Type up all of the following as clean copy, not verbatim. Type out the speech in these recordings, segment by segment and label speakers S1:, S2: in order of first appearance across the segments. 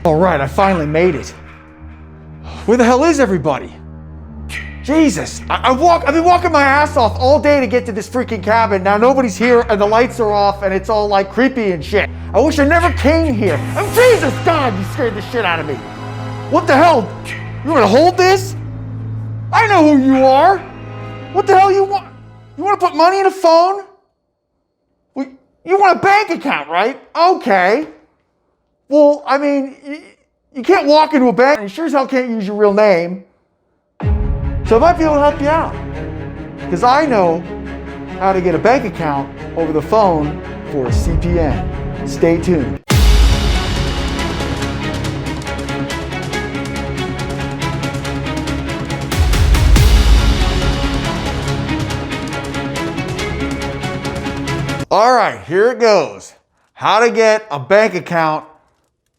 S1: All right, I finally made it. Where the hell is everybody? Jesus, I've been walking my ass off all day to get to this freaking cabin. Now nobody's here and the lights are off and it's all like creepy and shit. I wish I never came here. Oh, Jesus, God, you scared the shit out of me. What the hell? You want to hold this? I know who you are. What the hell you want? You want to put money in a phone? Well, you want a bank account, right? Okay. Well, I mean, you can't walk into a bank and you sure as hell can't use your real name. So I might be able to help you out. Because I know how to get a bank account over the phone for a CPN. Stay tuned. All right, here it goes. How to get a bank account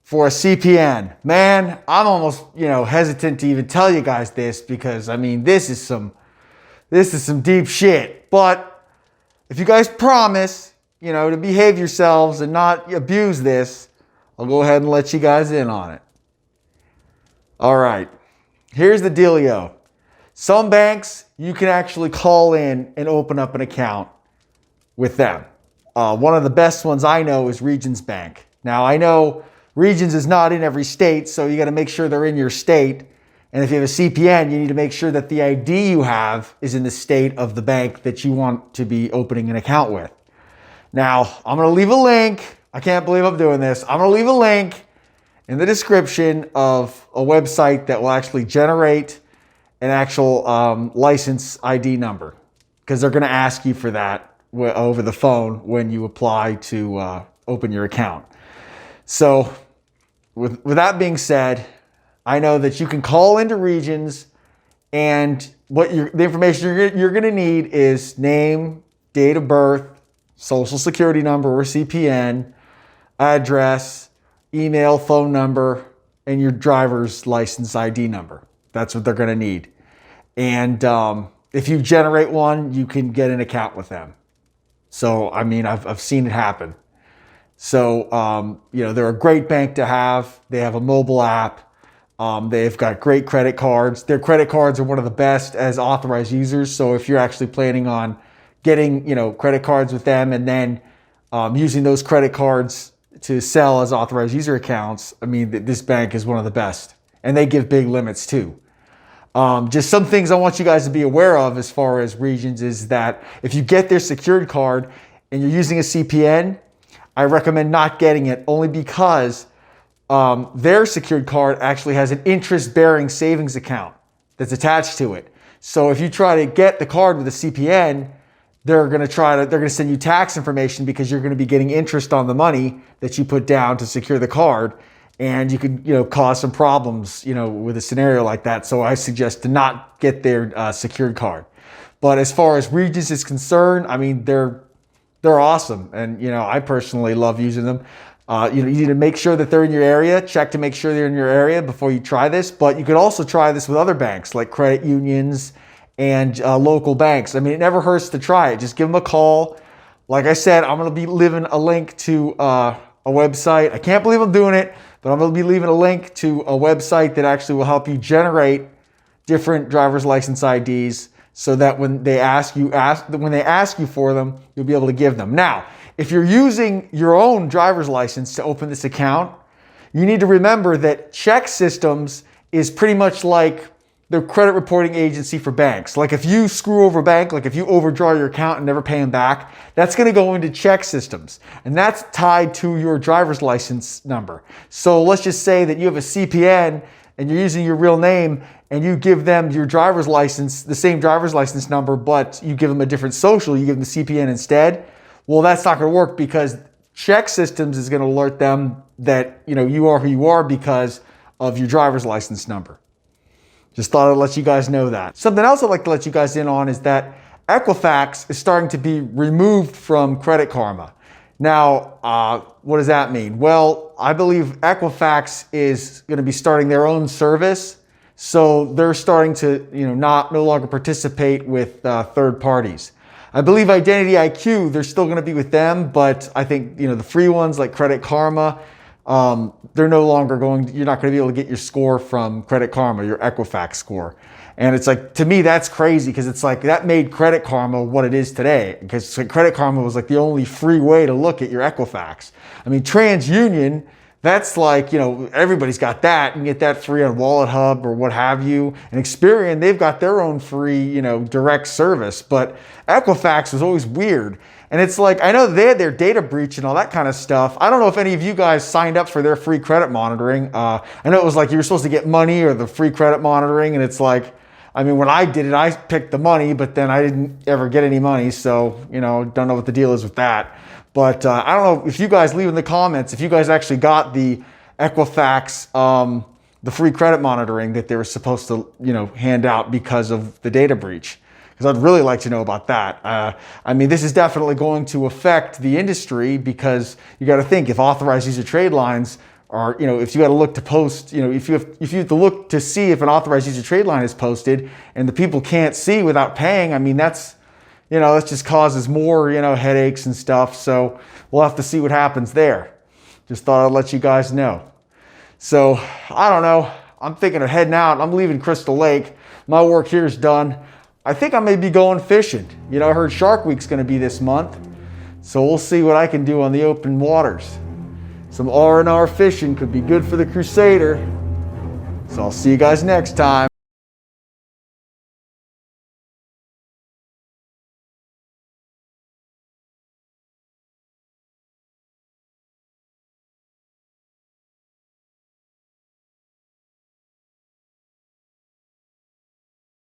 S1: for a CPN. Man, I'm almost, hesitant to even tell you guys this because I mean, this is some deep shit. But if you guys promise, to behave yourselves and not abuse this, I'll go ahead and let you guys in on it. All right, here's the dealio. Some banks, you can actually call in and open up an account with them. One of the best ones I know is Regions Bank. Now, I know Regions is not in every state, so you got to make sure they're in your state. And if you have a CPN, you need to make sure that the ID you have is in the state of the bank that you want to be opening an account with. Now, I'm going to leave a link. I can't believe I'm doing this. I'm going to leave a link in the description of a website that will actually generate an actual license ID number, because they're going to ask you for that over the phone when you apply to open your account. So with that being said, I know that you can call into Regions, and the information you're going to need is name, date of birth, social security number or CPN, address, email, phone number, and your driver's license ID number. That's what they're going to need. And if you generate one, you can get an account with them. So, I mean, I've seen it happen. So, they're a great bank to have. They have a mobile app. They've got great credit cards. Their credit cards are one of the best as authorized users. So if you're actually planning on getting, credit cards with them and then using those credit cards to sell as authorized user accounts, I mean, this bank is one of the best. And they give big limits too. Just some things I want you guys to be aware of as far as Regions is that if you get their secured card and you're using a CPN, I recommend not getting it only because their secured card actually has an interest-bearing savings account that's attached to it. So if you try to get the card with a CPN, they're going to send you tax information because you're going to be getting interest on the money that you put down to secure the card. And you could, cause some problems, with a scenario like that. So I suggest to not get their secured card. But as far as Regions is concerned, I mean, they're awesome. And, I personally love using them. You need to make sure that they're in your area. Check to make sure they're in your area before you try this. But you could also try this with other banks like credit unions and local banks. I mean, it never hurts to try it. Just give them a call. Like I said, I'm going to be leaving a link to a website. I can't believe I'm doing it. But I'm going to be leaving a link to a website that actually will help you generate different driver's license IDs so that when they ask you for them, you'll be able to give them. Now, if you're using your own driver's license to open this account, you need to remember that check systems is pretty much like the credit reporting agency for banks. Like if you screw over a bank, like if you overdraw your account and never pay them back, that's going to go into check systems. And that's tied to your driver's license number. So let's just say that you have a CPN and you're using your real name and you give them your driver's license, the same driver's license number, but you give them a different social, you give them the CPN instead. Well, that's not going to work because check systems is going to alert them that, you are who you are because of your driver's license number. Just thought I'd let you guys know that. Something else I'd like to let you guys in on is that Equifax is starting to be removed from Credit Karma. Now, what does that mean? Well, I believe Equifax is going to be starting their own service. So they're starting to, no longer participate with third parties. I believe Identity IQ, they're still going to be with them, but I think, the free ones like Credit Karma, they're no longer you're not going to be able to get your score from Credit Karma, your Equifax score. And it's like, to me, that's crazy, because it's like that made Credit Karma what it is today, because Credit Karma was like the only free way to look at your Equifax. I mean, TransUnion, that's like, everybody's got that. You can get that free on Wallet Hub or what have you. And Experian, they've got their own free, direct service. But Equifax was always weird. And it's like, I know they had their data breach and all that kind of stuff. I don't know if any of you guys signed up for their free credit monitoring. I know it was like you were supposed to get money or the free credit monitoring. And it's like, I mean, when I did it, I picked the money, but then I didn't ever get any money. So, don't know what the deal is with that. But I don't know if you guys leave in the comments if you guys actually got the Equifax, the free credit monitoring that they were supposed to, hand out because of the data breach. Because I'd really like to know about that. I mean, this is definitely going to affect the industry, because you got to think, if authorized user trade lines are, if you got to look to post, if you have to look to see if an authorized user trade line is posted and the people can't see without paying, I mean, that just causes more, headaches and stuff. So we'll have to see what happens there. Just thought I'd let you guys know. So I don't know. I'm thinking of heading out. I'm leaving Crystal Lake. My work here is done. I think I may be going fishing. I heard Shark Week's going to be this month. So we'll see what I can do on the open waters. Some R&R fishing could be good for the Crusader. So I'll see you guys next time.